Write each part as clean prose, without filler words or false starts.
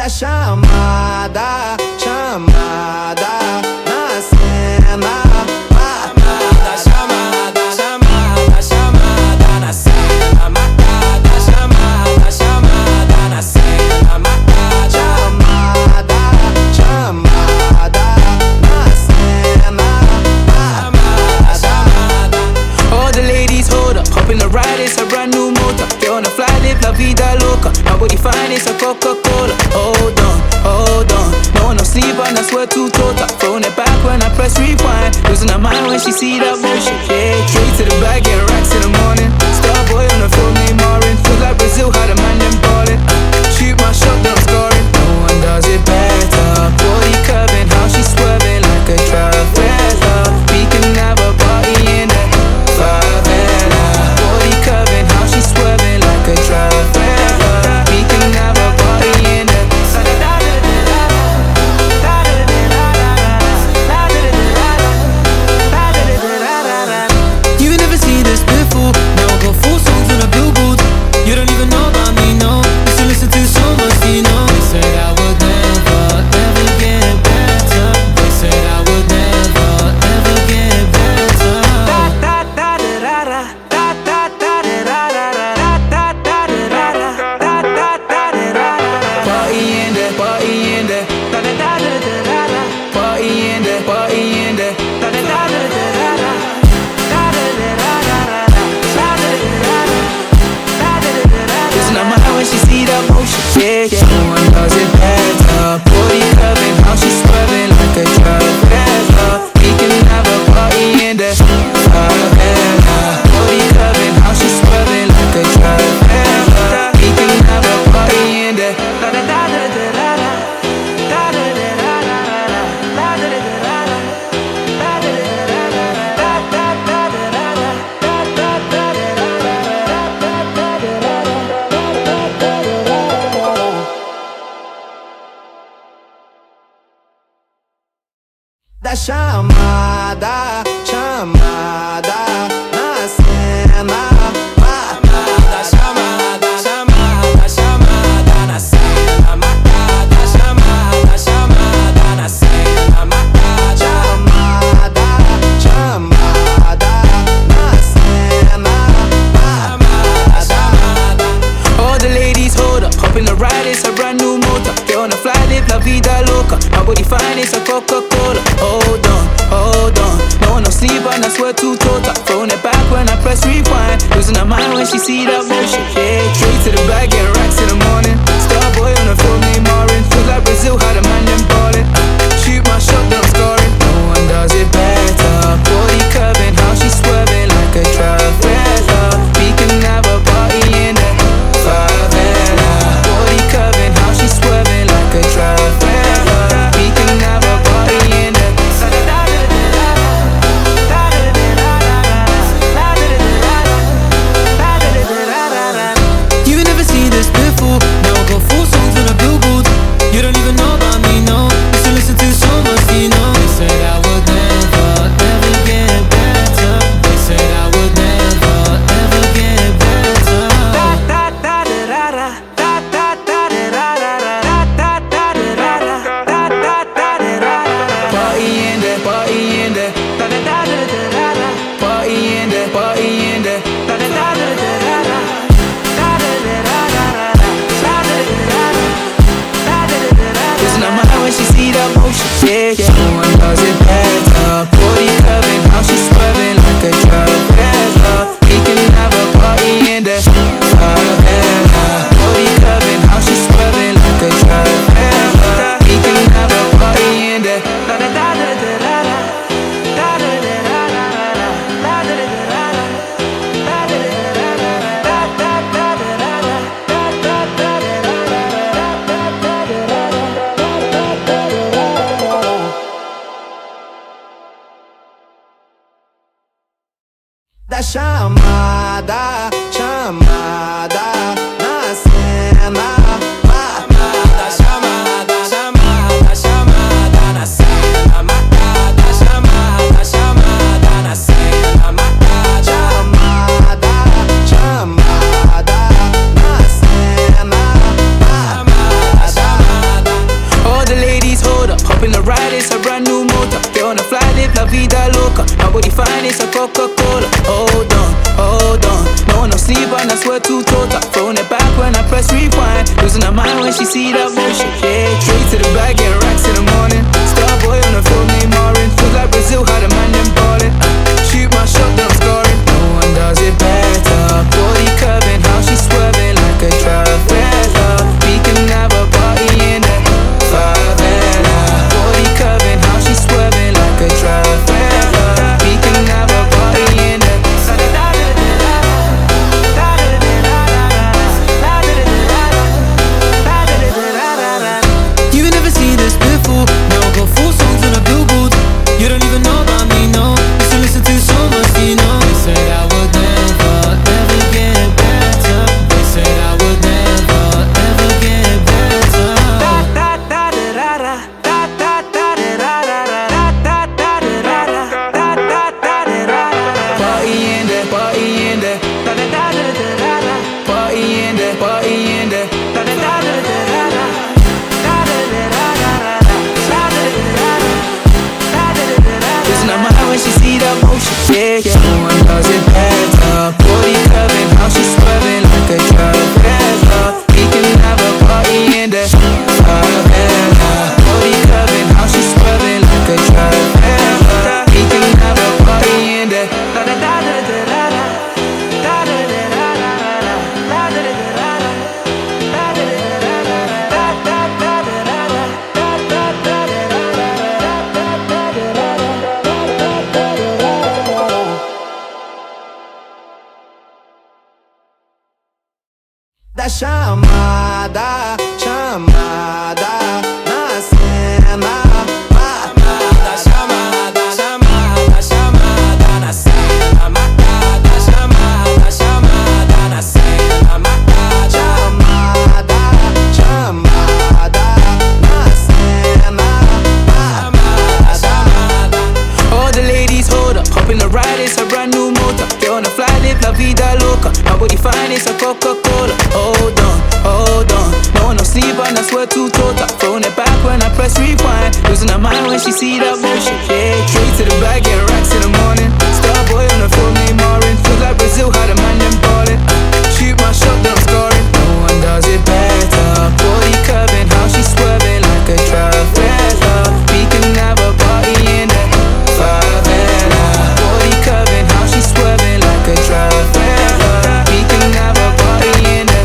Da chamada, chamada na cena. Chamada, chamada, chamada, chamada na cena. Marcada, chamada, chamada na cena. Marcada, chamada, chamada na cena. Chamada, chamada. All the ladies hold up, hop in the ride, it's a brand new motor. Get on the fly, live la vida loca. Nobody find it's a Coca-Cola. Hold on, hold on. No one no sleep and I swear to total. Throwing it back when I press rewind. Losing her mind when she see that motion. Yeah, straight to the bag, getting racks in the morning. Starboy on the phone, named Marin. Feel like Brazil, how the man them ballin'. Shoot my shot, then I'm scoring. No one does it better. Body curving, how she swerving like a trafficker. We can have a party in the favela. Body curving, how she swerving like a trafficker. We can have a party in the You never seen this before. Now I got 4 songs on a billboard. You don't even know about me, no. Used to listen to so much, you know. They said I would never, ever get better. They said I would never, ever get better. party in there, party in there. Party in there, party in there. Losing her mind when she see that motion. Yeah, yeah. No one does it better. Body curving, how she swerving like a trafficker. We can have a party in there. Favela. Body curving, how she swerving like a trafficker. We can have a party in there. Da chamada, chamada na cena. Chamada, chamada, chamada, chamada na cena. Marcada, chamada, chamada na cena. Marcada, chamada, chamada na cena. Chamada, chamada. All the ladies hold up, hop in the ride, it's a brand new motor. Get on the fly, live la vida loca. Nobody find it's a Coca-Cola. Hold on, hold on. No one no sleep and I swear to total. Throwing it back when I press rewind. Losing her mind when she see that motion. Yeah, straight to the bag, getting racks in the morning. Starboy on the phone, named Marin. Feel like Brazil, how the man them ballin'. Shoot my shot, then I'm scoring. No one does it better. Body curving, how she swerving like a trafficker. We can have a party in the favela. Body curving, how she swerving like a trafficker. We can have a party in the You never seen this before. Now I got 4 songs on a billboard. You don't even know about me, no. Used to listen to so much, you know. They said I would never, ever get better. They said I would never, ever get better. party in there, party in there. Party in there, party in there. Losing her mind when she see that motion. Yeah, yeah. No one does it better. Body curving, how she swerving like a trafficker. We can have a party in there. Favela. Body curving, how she swerving like a trafficker. We can have a party in there. Da chamada, chamada na cena. Chamada, chamada, chamada, chamada na cena. Marcada, chamada, chamada na cena. Marcada, chamada, chamada na cena. Chamada, chamada. it's a Coca-Cola. Hold on. No, no sleep and I swear to total. Throwing it back when I press rewind. Losing her mind when she see that motion. Yeah, straight to the bag, getting racks in the morning. Starboy on the phone, named Marin. Feels like Brazil had a man them ballin'. Shoot my shot, then I'm scoring. No one does it better. Body curving, how she swerving like a Travella. We can have a party in the favela. Body curving, how she swerving like a Travella. We can have a party in the You never seen this before. Now I got 4 songs on the billboard. You don't even know about me, no. Used to listen to so much, you know. They said I would never, ever get better. They said I would never, ever get better. Party in there, party in there. Party in there, party in there. Losing her mind when she see that motion. Yeah. No one does it better. Body curving, how she swerving like a Travella. We can have a party in there. Favela. Body curving, how she swerving like a Travella. We can have a party in there. Da chamada, na cena. Marcada, chamada na cena. Marcada, chamada na cena. Marcada, chamada na cena. Chamada. All the ladies hold up, hop in the ride, it's a brand new motor. Get on the fly, live la vida loca. My body fine, it's a Coca-Cola. Hold on. No one no sleep and I swear to total. Throwing it back when I press rewind. Losing her mind when she see that motion. Yeah, straight to the bag, getting racks in the morning. Starboy on the phone, named Marin. Feels like Brazil had a man them ballin'. Shoot my shot, then I'm scoring. No one does it better. Body curving, how she swerving like a Travella. We can have a party in the favela. Body curving, how she swerving like a Travella. We can have a party in the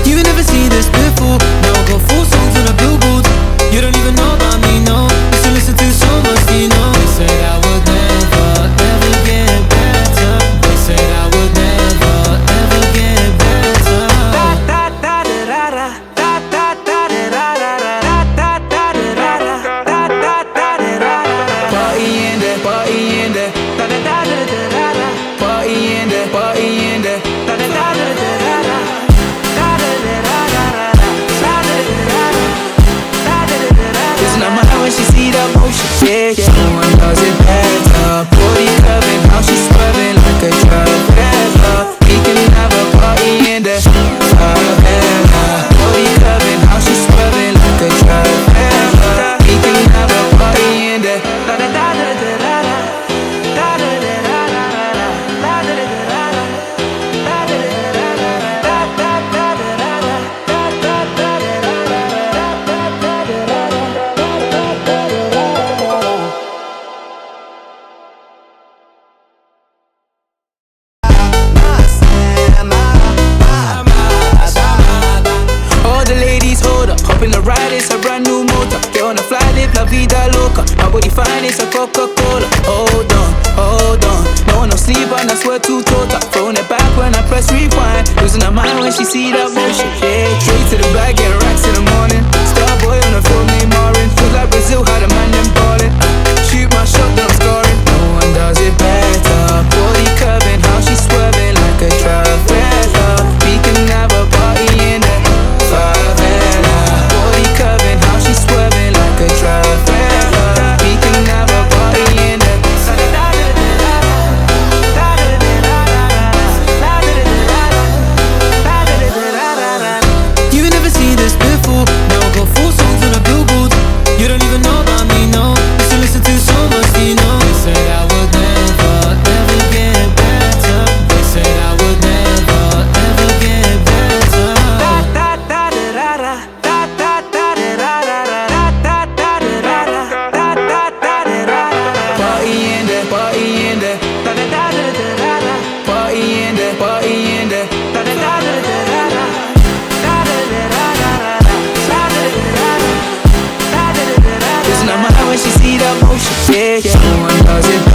You never seen this before. Now I got 4 songs on the billboard. You don't even know about me, no. Used to listen to so much, you know. They said I would never, ever get better. They said I would never, ever get better. party in there, party in there. Party in there, party in there. Losing her mind when she see that motion. Yeah. No one does it better. Body curving, how she swerving like a Travella. We can have a party in there. Favela. Body curving, how she swerving like a Travella. We can have a party in there. All the ladies hold up, hop in the ride, it's a brand new motor. Get on the fly, live la vida loca. My body fine, it's a Coca-Cola. Hold on. No one no sleep and I swear to total. Throwing it back when I press rewind. Losing her mind when she see that motion. Yeah, straight to the bag, getting racks in the morning. Starboy on the phone, named Marin. Feels like Brazil had a man them ballin'. Shoot my shot, then I'm scoring. No one does it better. Body curving, how she swerving like a Travella. We can have a party in the favela. Body curving, how she swerving like a Travella. We can have a party in the yeah. No one does it